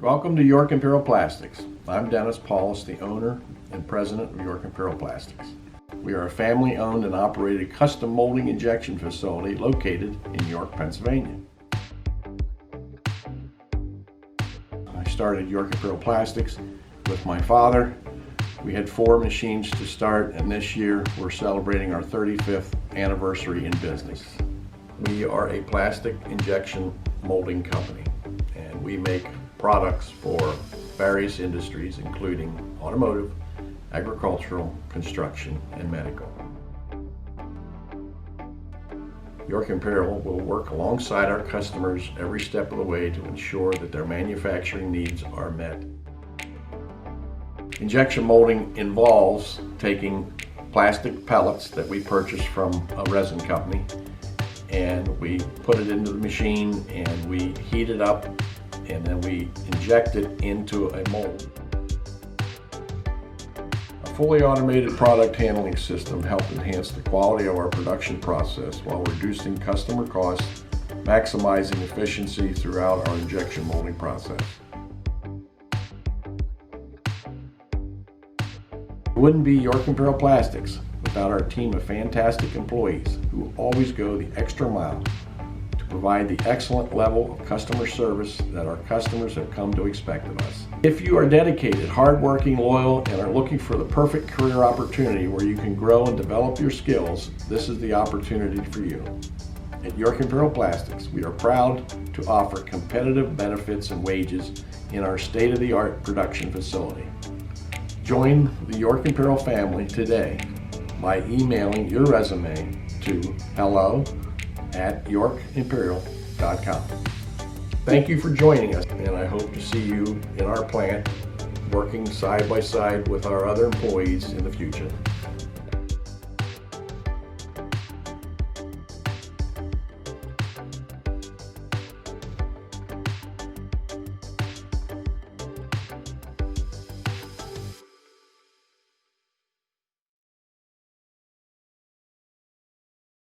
Welcome to York Imperial Plastics. I'm Dennis Paulus, the owner and president of York Imperial Plastics. We are a family-owned and operated custom molding injection facility located in York, Pennsylvania. I started York Imperial Plastics with my father. We had 4 machines to start, and this year we're celebrating our 35th anniversary in business. We are a plastic injection molding company, and we make products for various industries, including automotive, agricultural, construction, and medical. York Imperial will work alongside our customers every step of the way to ensure that their manufacturing needs are met. Injection molding involves taking plastic pellets that we purchase from a resin company, and we put it into the machine and we heat it up, and then we inject it into a mold. A fully automated product handling system helps enhance the quality of our production process while reducing customer costs, maximizing efficiency throughout our injection molding process. It wouldn't be York Imperial Plastics without our team of fantastic employees who always go the extra mile to provide the excellent level of customer service that our customers have come to expect of us. If you are dedicated, hardworking, loyal, and are looking for the perfect career opportunity where you can grow and develop your skills, this is the opportunity for you. At York Imperial Plastics, we are proud to offer competitive benefits and wages in our state-of-the-art production facility. Join the York Imperial family today by emailing your resume to hello@yorkimperial.com. Thank you for joining us, and I hope to see you in our plant working side by side with our other employees in the future.